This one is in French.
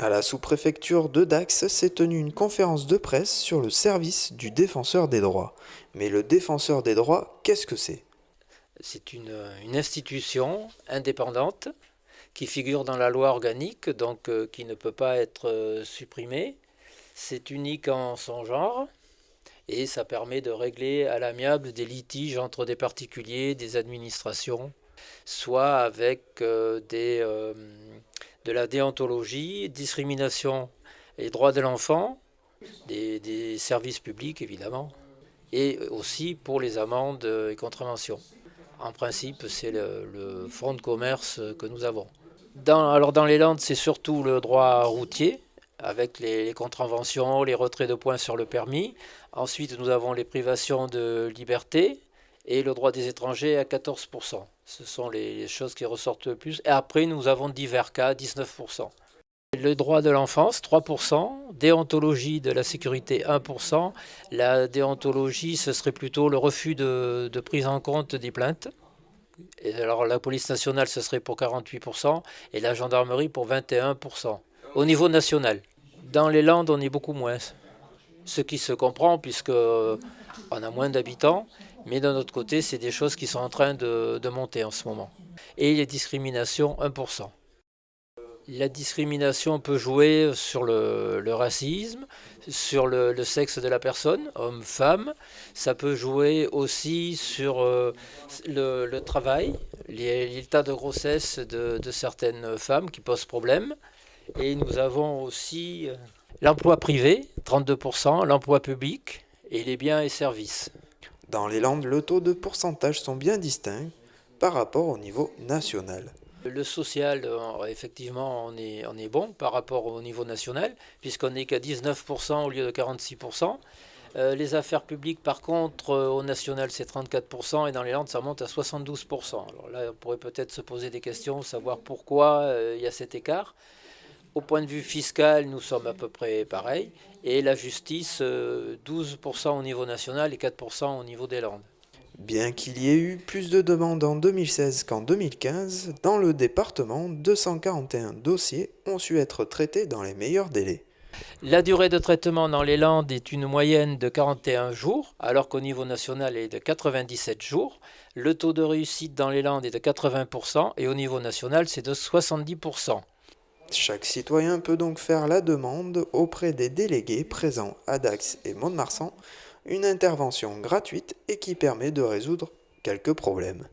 À la sous-préfecture de Dax s'est tenue une conférence de presse sur le service du défenseur des droits. Mais le défenseur des droits, qu'est-ce que c'est? C'est une institution indépendante qui figure dans la loi organique, donc qui ne peut pas être supprimée. C'est unique en son genre et ça permet de régler à l'amiable des litiges entre des particuliers, des administrations, soit avec de la déontologie, discrimination et droits de l'enfant, des services publics évidemment, et aussi pour les amendes et contraventions. En principe, c'est le fonds de commerce que nous avons. Alors dans les Landes, c'est surtout le droit routier, avec les contraventions, les retraits de points sur le permis. Ensuite, nous avons les privations de liberté et le droit des étrangers à 14%. Ce sont les choses qui ressortent le plus. Et après, nous avons divers cas, 19%. Le droit de l'enfance, 3%, déontologie de la sécurité, 1%. La déontologie, ce serait plutôt le refus de prise en compte des plaintes. Et alors la police nationale, ce serait pour 48%, et la gendarmerie pour 21%, au niveau national. Dans les Landes, on est beaucoup moins. Ce qui se comprend, puisque on a moins d'habitants, mais d'un autre côté, c'est des choses qui sont en train de monter en ce moment. Et les discriminations, 1%. La discrimination peut jouer sur le racisme, sur le sexe de la personne, homme-femme. Ça peut jouer aussi sur le travail, l'état de grossesse de certaines femmes qui posent problème. Et nous avons aussi l'emploi privé, 32%, l'emploi public et les biens et services. Dans les Landes, le taux de pourcentage sont bien distincts par rapport au niveau national. Le social, effectivement, on est bon par rapport au niveau national, puisqu'on n'est qu'à 19% au lieu de 46%. Les affaires publiques, par contre, au national, c'est 34%, et dans les Landes, ça monte à 72%. Alors là, on pourrait peut-être se poser des questions, savoir pourquoi il y a cet écart. Au point de vue fiscal, nous sommes à peu près pareils, et la justice, 12% au niveau national et 4% au niveau des Landes. Bien qu'il y ait eu plus de demandes en 2016 qu'en 2015, dans le département, 241 dossiers ont su être traités dans les meilleurs délais. La durée de traitement dans les Landes est une moyenne de 41 jours, alors qu'au niveau national elle est de 97 jours. Le taux de réussite dans les Landes est de 80% et au niveau national c'est de 70%. Chaque citoyen peut donc faire la demande auprès des délégués présents à Dax et Mont-de-Marsan, une intervention gratuite et qui permet de résoudre quelques problèmes.